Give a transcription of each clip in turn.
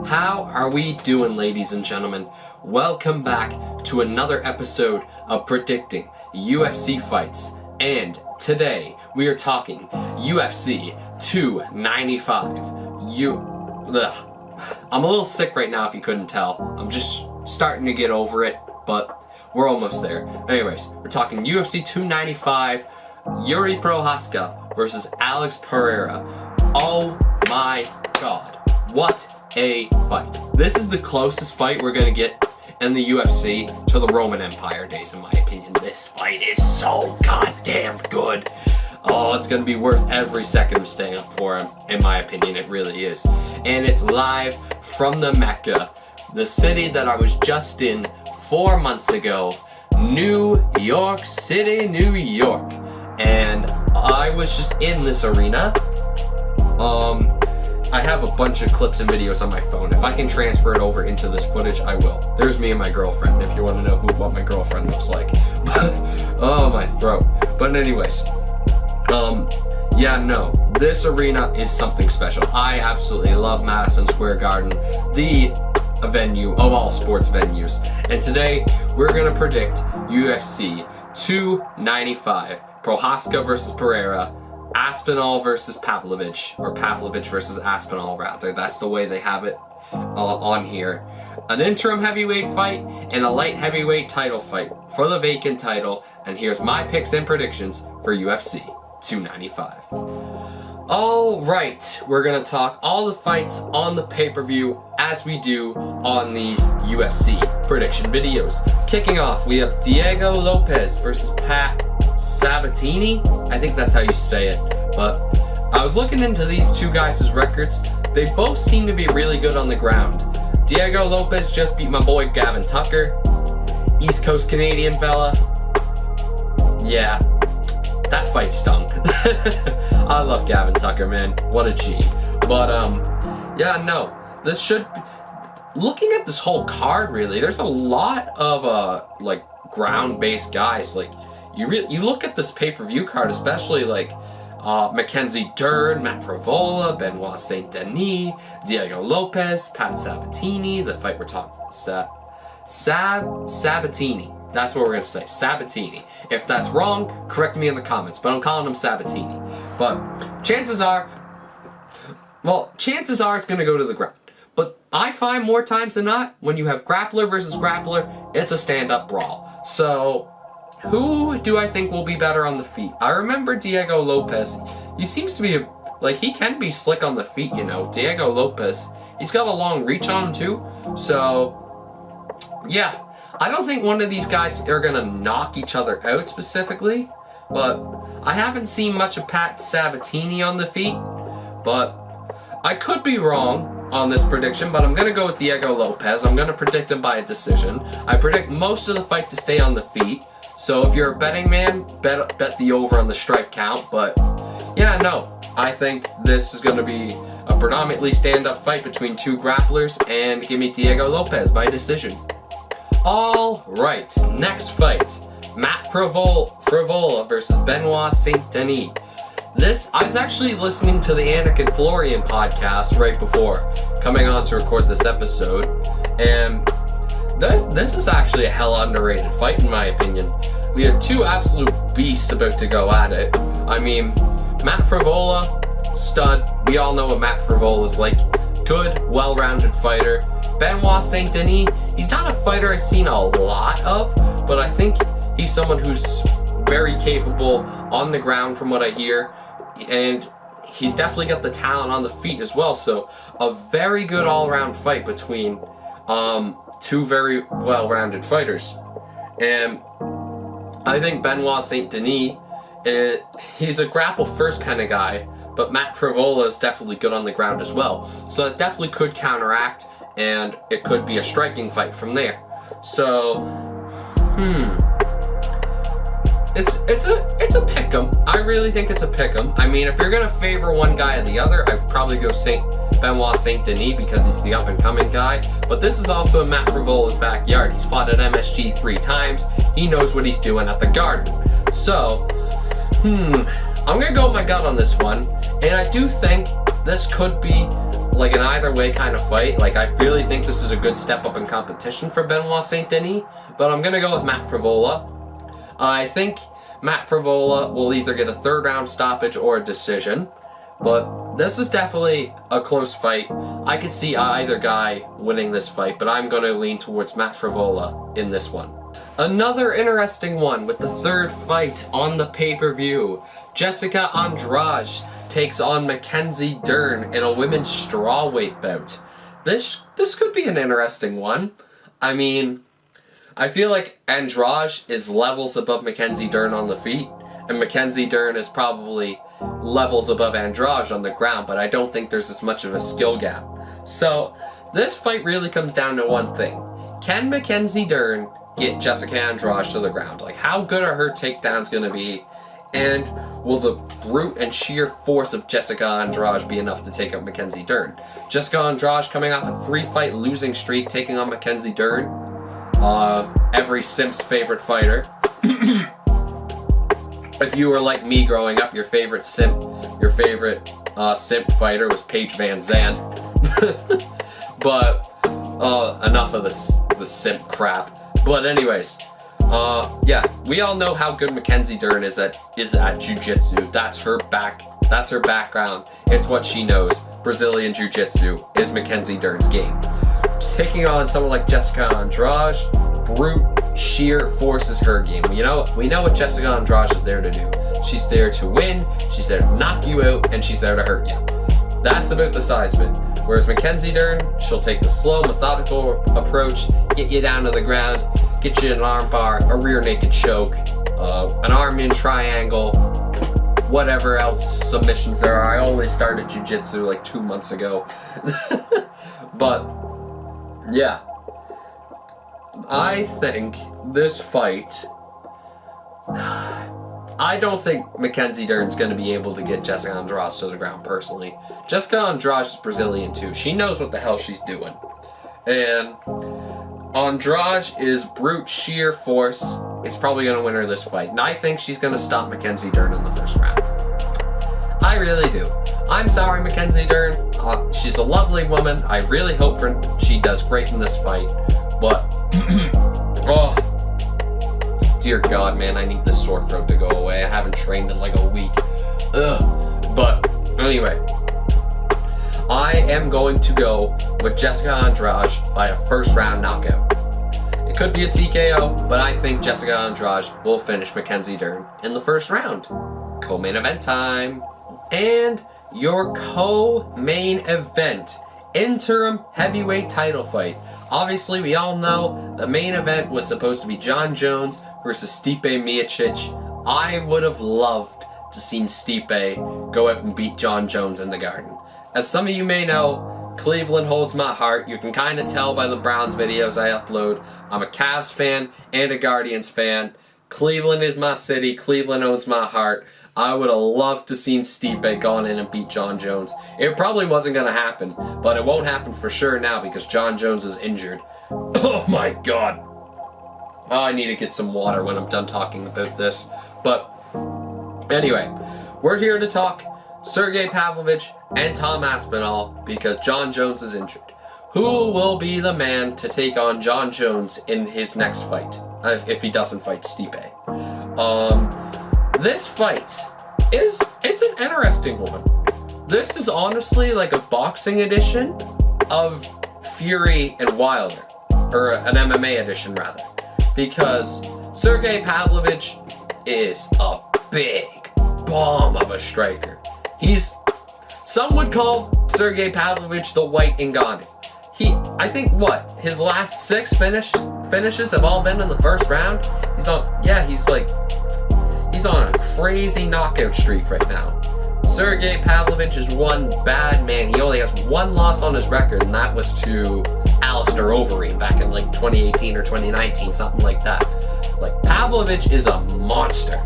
How are we doing, ladies and gentlemen? Welcome back to another episode of Predicting UFC Fights. And today we are talking UFC 295. I'm a little sick right now if you couldn't tell. I'm just starting to get over it, but we're almost there. Anyways, we're talking UFC 295, Jiri Prochazka versus Alex Pereira. Oh my god, what a fight. This is the closest fight we're gonna get in the UFC to the Roman Empire days, in my opinion. This fight is so goddamn good. Oh, it's gonna be worth every second of staying up for him, in my opinion. It really is. And it's live from the Mecca, the city that I was just in 4 months ago, New York City, New York. And I was just in this arena. I have a bunch of clips and videos on my phone. If I can transfer it over into this footage, I will. There's me and my girlfriend, if you want to know what my girlfriend looks like. Oh, my throat. But anyways, yeah, no, this arena is something special. I absolutely love Madison Square Garden, the venue of all sports venues. And today, we're going to predict UFC 295, Prochazka versus Pereira, Aspinall versus Pavlovich, or Pavlovich versus Aspinall rather. That's the way they have it on here. An interim heavyweight fight and a light heavyweight title fight for the vacant title. And here's my picks and predictions for UFC 295. Alright, we're going to talk all the fights on the pay-per-view as we do on these UFC prediction videos. Kicking off, we have Diego Lopez versus Pat Sabatini. I think that's how you say it. But I was looking into these two guys' records. They both seem to be really good on the ground. Diego Lopez just beat my boy Gavin Tucker. East Coast Canadian fella. Yeah, that fight stung. I love Gavin Tucker, man. What a G. But, yeah, no. This should be... Looking at this whole card, really, there's a lot of, like, ground-based guys. Like, you look at this pay-per-view card, especially, like, Mackenzie Dern, Matt Frevola, Benoit Saint Denis, Diego Lopez, Pat Sabatini. The fight we're talking... Sabatini. That's what we're going to say. Sabatini. If that's wrong, correct me in the comments. But I'm calling him Sabatini. But chances are it's going to go to the ground. But I find more times than not, when you have grappler versus grappler, it's a stand-up brawl. So, who do I think will be better on the feet? I remember Diego Lopez. He seems to be, like, he can be slick on the feet, you know. Diego Lopez, he's got a long reach on him, too. So, yeah. I don't think one of these guys are going to knock each other out specifically, but I haven't seen much of Pat Sabatini on the feet, but I could be wrong on this prediction, but I'm going to go with Diego Lopez. I'm going to predict him by a decision. I predict most of the fight to stay on the feet, so if you're a betting man, bet the over on the strike count, but yeah, no, I think this is going to be a predominantly stand-up fight between two grapplers, and give me Diego Lopez by decision. Alright, next fight, Matt Frevola versus Benoit Saint Denis. I was actually listening to the Anakin Florian podcast right before coming on to record this episode, and this is actually a hella underrated fight in my opinion. We have two absolute beasts about to go at it. I mean, Matt Frevola, stud. We all know what Matt Frevola is like. Good, well-rounded fighter. Benoit Saint Denis, he's not a fighter I've seen a lot of, but I think he's someone who's very capable on the ground from what I hear, and he's definitely got the talent on the feet as well, so a very good all-around fight between two very well-rounded fighters. And I think Benoit Saint Denis, he's a grapple-first kind of guy, but Matt Frevola is definitely good on the ground as well, so it definitely could counteract, and it could be a striking fight from there. So, it's a pick'em. I really think it's a pick'em. I mean, if you're gonna favor one guy or the other, I'd probably go Benoit Saint Denis because he's the up-and-coming guy. But this is also in Matt Frevola's backyard. He's fought at MSG 3 times. He knows what he's doing at the Garden. So, I'm gonna go with my gut on this one, and I do think this could be like an either way kind of fight. Like, I really think this is a good step up in competition for Benoit Saint Denis, but I'm gonna go with Matt Frivola. I think Matt Frivola will either get a 3rd round stoppage or a decision, but this is definitely a close fight. I could see either guy winning this fight, but I'm gonna lean towards Matt Frivola in this one. Another interesting one with the 3rd fight on the pay-per-view. Jessica Andrade takes on Mackenzie Dern in a women's strawweight bout. This could be an interesting one. I mean, I feel like Andrade is levels above Mackenzie Dern on the feet, and Mackenzie Dern is probably levels above Andrade on the ground, but I don't think there's as much of a skill gap. So, this fight really comes down to one thing. Can Mackenzie Dern get Jessica Andrade to the ground? Like, how good are her takedowns going to be? And will the brute and sheer force of Jessica Andrade be enough to take out Mackenzie Dern? Jessica Andrade coming off a 3-fight losing streak, taking on Mackenzie Dern. Every simp's favorite fighter. If you were like me growing up, your favorite simp fighter was Paige Van Zandt. But enough of the simp crap. But anyways, yeah, we all know how good Mackenzie Dern is at jiu-jitsu. That's her background. It's what she knows. Brazilian jiu-jitsu is Mackenzie Dern's game. Taking on someone like Jessica Andrade, brute sheer force is her game. We know what Jessica Andrade is there to do. She's there to win, she's there to knock you out, and she's there to hurt you. That's about the size of it. Whereas Mackenzie Dern, she'll take the slow, methodical approach, get you down to the ground, get you an arm bar, a rear naked choke, an arm in triangle, whatever else submissions there are. I only started jiu-jitsu like 2 months ago. But, yeah. I think this fight... I don't think Mackenzie Dern's going to be able to get Jessica Andrade to the ground, personally. Jessica Andrade is Brazilian, too. She knows what the hell she's doing. And Andrade is brute sheer force. Is probably going to win her this fight. And I think she's going to stop Mackenzie Dern in the first round. I really do. I'm sorry, Mackenzie Dern. She's a lovely woman. I really hope she does great in this fight. But, oh, dear God, man, I need this sore throat to go away. I haven't trained in like a week. Ugh. But, anyway, I am going to go with Jessica Andrade by a first round knockout. It could be a TKO, but I think Jessica Andrade will finish Mackenzie Dern in the first round. Co-main event time. And your co-main event, interim heavyweight title fight. Obviously, we all know the main event was supposed to be Jon Jones versus Stipe Miocic. I would have loved to see Stipe go out and beat Jon Jones in the Garden. As some of you may know, Cleveland holds my heart. You can kind of tell by the Browns videos I upload. I'm a Cavs fan and a Guardians fan. Cleveland is my city. Cleveland owns my heart. I would have loved to seen Stipe gone in and beat Jon Jones. It probably wasn't going to happen, but it won't happen for sure now because Jon Jones is injured. Oh my God. Oh, I need to get some water when I'm done talking about this. But anyway, we're here to talk Sergei Pavlovich and Tom Aspinall because Jon Jones is injured. Who will be the man to take on Jon Jones in his next fight, if he doesn't fight Stipe? This fight it's an interesting one. This is honestly like a boxing edition of Fury and Wilder, or an MMA edition rather, because Sergei Pavlovich is a big bomb of a striker. Some would call Sergei Pavlovich the White Ngannou. I think his last 6 finishes have all been in the first round. He's on a crazy knockout streak right now. Sergei Pavlovich is one bad man. He only has 1 loss on his record, and that was to Alistair Overeem back in like 2018 or 2019, something like that. Like, Pavlovich is a monster.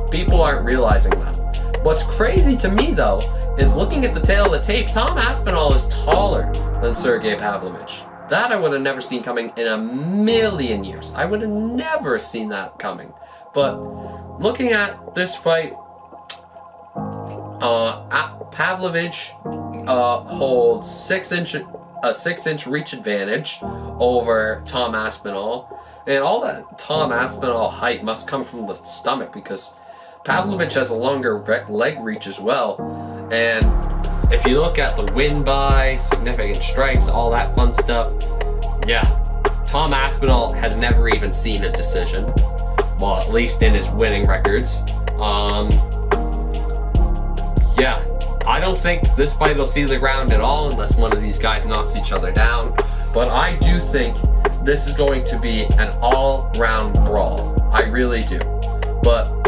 People aren't realizing that. What's crazy to me, though, is looking at the tail of the tape, Tom Aspinall is taller than Sergei Pavlovich. That I would have never seen coming in a million years. I would have never seen that coming. But looking at this fight, Pavlovich, holds a 6-inch reach advantage over Tom Aspinall. And all that Tom Aspinall height must come from the stomach, because Pavlovich has a longer leg reach as well. And if you look at the win by, significant strikes, all that fun stuff, yeah, Tom Aspinall has never even seen a decision. Well, at least in his winning records. Yeah, I don't think this fight will see the ground at all unless one of these guys knocks each other down. But I do think this is going to be an all-round brawl. I really do. But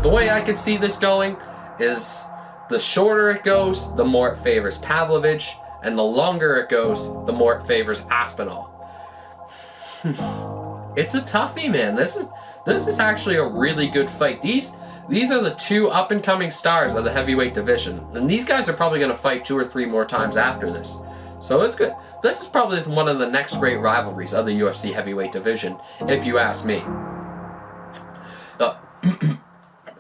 the way I can see this going is the shorter it goes, the more it favors Pavlovich, and the longer it goes, the more it favors Aspinall. It's a toughie, man. This is actually a really good fight. These are the two up-and-coming stars of the heavyweight division, and these guys are probably going to fight 2 or 3 more times after this. So it's good. This is probably one of the next great rivalries of the UFC heavyweight division, if you ask me.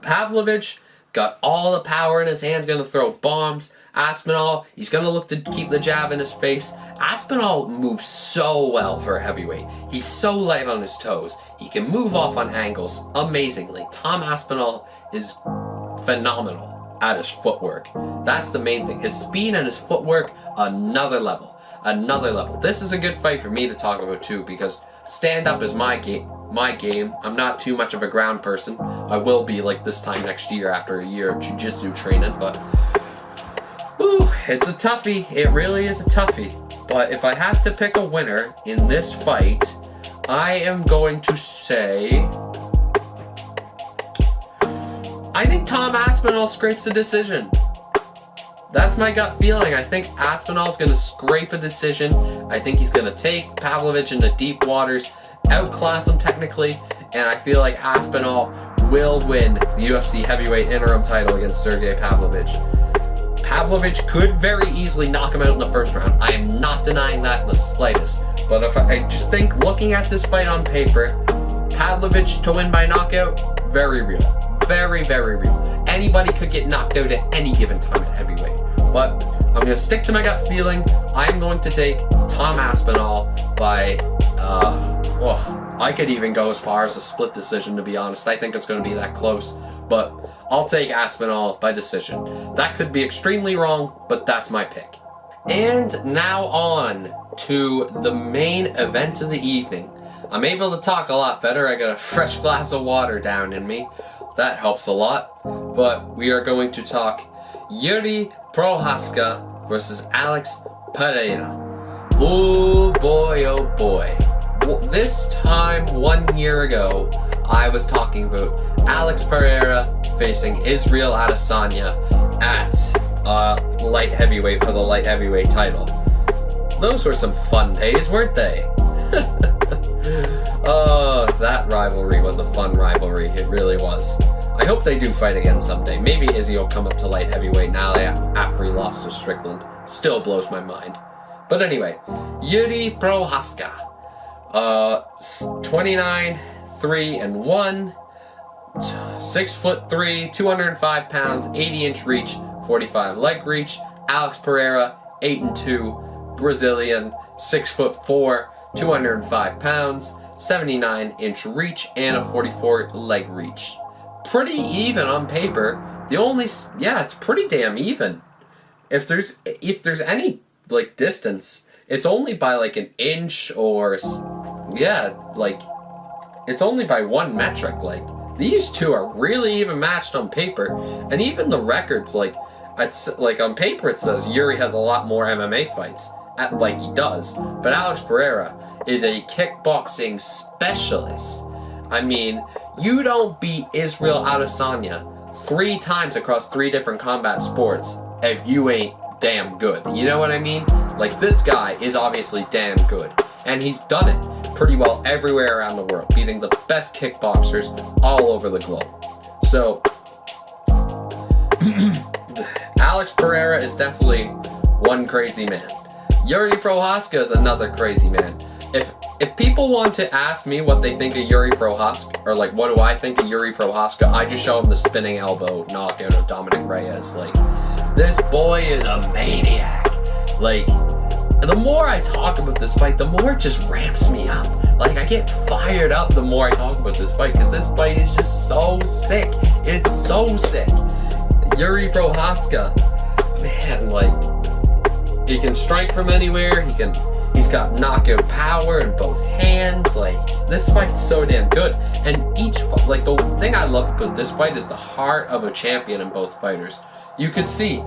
Pavlovich got all the power in his hands, going to throw bombs. Aspinall, he's going to look to keep the jab in his face. Aspinall moves so well for a heavyweight. He's so light on his toes. He can move off on angles amazingly. Tom Aspinall is phenomenal at his footwork. That's the main thing. His speed and his footwork, another level. Another level. This is a good fight for me to talk about too, because stand-up is my game. I'm not too much of a ground person. I will be like this time next year after a year of jiu-jitsu training, but whew, it's a toughie. It really is a toughie. But if I have to pick a winner in this fight, I am going to say, I think Tom Aspinall scrapes the decision. That's my gut feeling. I think Aspinall's going to scrape a decision. I think he's going to take Pavlovich into deep waters, outclass him technically, and I feel like Aspinall will win the UFC heavyweight interim title against Sergei Pavlovich. Pavlovich could very easily knock him out in the first round. I am not denying that in the slightest. But if I just think, looking at this fight on paper, Pavlovich to win by knockout, very real. Very, very real. Anybody could get knocked out at any given time at heavyweight. But I'm going to stick to my gut feeling. I'm going to take Tom Aspinall by, I could even go as far as a split decision, to be honest. I think it's going to be that close. But I'll take Aspinall by decision. That could be extremely wrong, but that's my pick. And now on to the main event of the evening. I'm able to talk a lot better. I got a fresh glass of water down in me. That helps a lot. But we are going to talk Jiri Prochazka versus Alex Pereira. Oh boy, oh boy. This time, 1 year ago, I was talking about Alex Pereira facing Israel Adesanya at light heavyweight for the light heavyweight title. Those were some fun days, weren't they? Oh, that rivalry was a fun rivalry. It really was. I hope they do fight again someday. Maybe Izzy will come up to light heavyweight now after he lost to Strickland. Still blows my mind. But anyway, Jiri Prochazka. 29, 3-1, 6'3", 205 pounds, 80-inch reach, 45 leg reach. Alex Pereira, 8'2", Brazilian, 6'4", 205 pounds, 79-inch reach, and a 44 leg reach. Pretty even on paper. It's pretty damn even. If there's any like distance, it's only by like an inch or it's only by 1 metric. Like, these two are really even matched on paper, and even the records, like on paper it says Jiri has a lot more MMA fights, like he does, but Alex Pereira is a kickboxing specialist. I mean, you don't beat Israel Adesanya 3 times across 3 different combat sports if you ain't damn good. You know what I mean? Like, this guy is obviously damn good, and he's done it pretty well everywhere around the world, beating the best kickboxers all over the globe. So, Alex Pereira is definitely one crazy man. Jiri Prochazka is another crazy man. If people want to ask me what they think of Jiri Prochazka, or like what do I think of Jiri Prochazka, I just show them the spinning elbow knockout of Dominic Reyes. Like, This boy is a maniac. Like, the more I talk about this fight, the more it just ramps me up. Like, I get fired up the more I talk about this fight, because this fight is just so sick. It's so sick. Jiri Prochazka, man, like, he can strike from anywhere. He's got knockout power in both hands. Like, this fight's so damn good. And like, the thing I love about this fight is the heart of a champion in both fighters. You could see,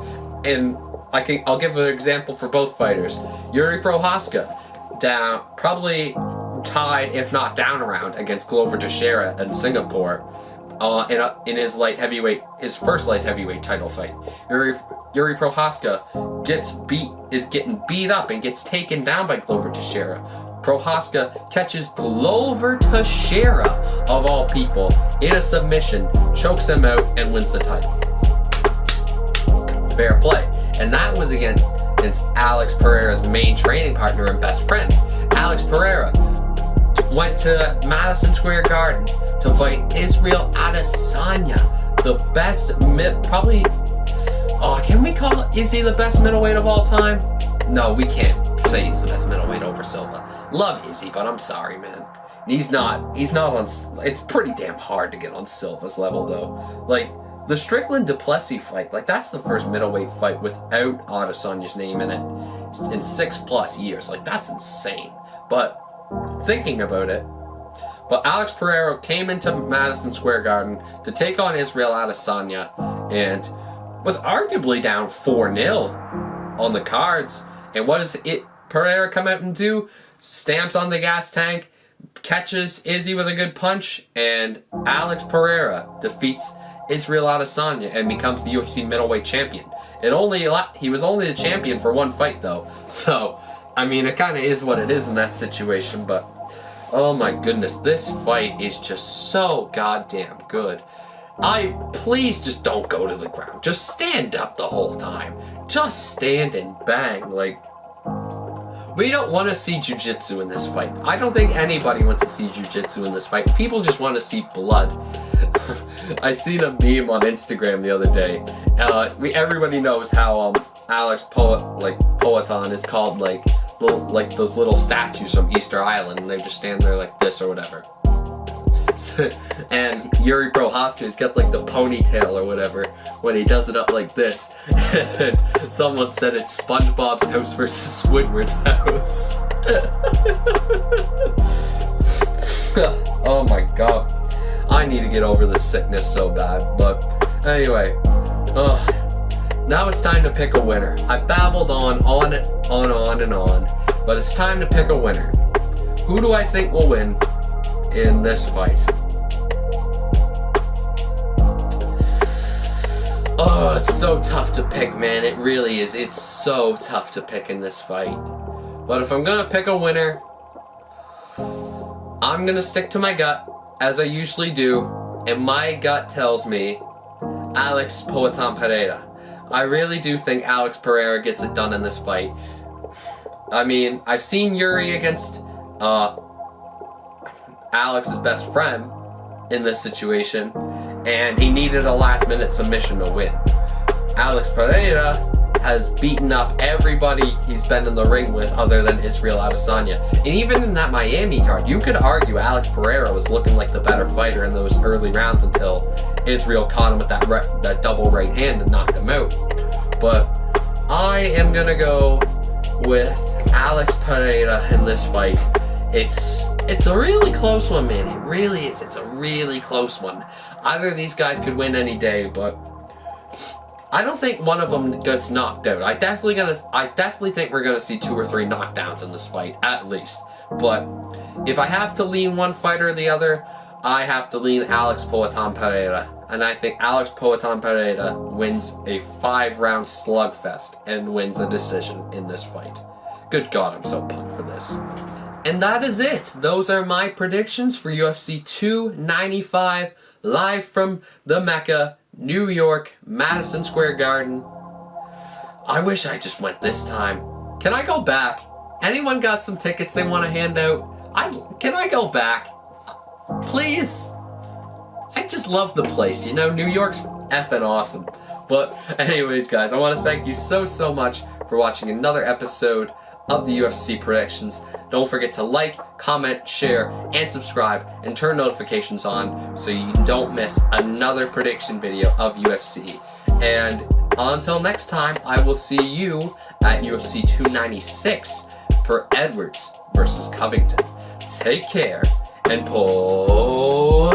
and I'll give an example for both fighters. Jiri Prochazka, down, probably tied, if not down a round, against Glover Teixeira in Singapore, in his first light heavyweight title fight. Jiri Prochazka is getting beat up and gets taken down by Glover Teixeira. Prochazka catches Glover Teixeira, of all people, in a submission, chokes him out, and wins the title. Fair play. And that was against Alex Pereira's main training partner and best friend. Alex Pereira went to Madison Square Garden to fight Israel Adesanya, the best can we call it, is he the best middleweight of all time? No, we can't say he's the best middleweight over Silva. Love Izzy, but I'm sorry, man. He's not on, it's pretty damn hard to get on Silva's level, though. Like, the Strickland Duplessis fight, like, that's the first middleweight fight without Adesanya's name in it in 6+ years. Like, that's insane. But thinking about it, Alex Pereira came into Madison Square Garden to take on Israel Adesanya and was arguably down 4-0 on the cards. And what does Pereira come out and do? Stamps on the gas tank, catches Izzy with a good punch, and Alex Pereira defeats Israel Adesanya and becomes the UFC middleweight champion. He was only the champion for one fight, though. So, I mean, it kind of is what it is in that situation, but oh my goodness, this fight is just so goddamn good. Please just don't go to the ground. Just stand up the whole time. Just stand and bang. Like, we don't want to see jiu-jitsu in this fight. I don't think anybody wants to see jiu-jitsu in this fight. People just want to see blood. I seen a meme on Instagram the other day. Everybody knows how Alex Poatan is called like those little statues from Easter Island, and they just stand there like this or whatever. And Jiri Prochazka's got like the ponytail or whatever when he does it up like this. And someone said it's SpongeBob's house versus Squidward's house. Oh my god. I need to get over this sickness so bad. But anyway, now it's time to pick a winner. I babbled on and on, but it's time to pick a winner. Who do I think will win in this fight? Oh, it's so tough to pick, man. It really is. It's so tough to pick in this fight. But if I'm gonna pick a winner, I'm gonna stick to my gut, as I usually do, and my gut tells me Alex Poatan Pereira. I really do think Alex Pereira gets it done in this fight. I mean, I've seen Jiri against Alex's best friend in this situation, and he needed a last-minute submission to win. Alex Pereira has beaten up everybody he's been in the ring with other than Israel Adesanya. And even in that Miami card, you could argue Alex Pereira was looking like the better fighter in those early rounds until Israel caught him with that double right hand and knocked him out. But I am going to go with Alex Pereira in this fight. It's a really close one, man. It really is. It's a really close one. Either of these guys could win any day, but I don't think one of them gets knocked out. I definitely think we're gonna see 2 or 3 knockdowns in this fight, at least. But if I have to lean one fighter or the other, I have to lean Alex Poatan Pereira. And I think Alex Poatan Pereira wins a 5-round slugfest and wins a decision in this fight. Good God, I'm so pumped for this. And that is it. Those are my predictions for UFC 295, live from the Mecca, New York, Madison Square Garden. I wish I just went this time. Can I go back? Anyone got some tickets they want to hand out? Can I go back? Please? I just love the place, you know? New York's effing awesome. But anyways, guys, I want to thank you so much for watching another episode of the UFC predictions. Don't forget to like, comment, share, and subscribe, and turn notifications on so you don't miss another prediction video of UFC. And until next time, I will see you at UFC 296 for Edwards versus Covington. Take care and pull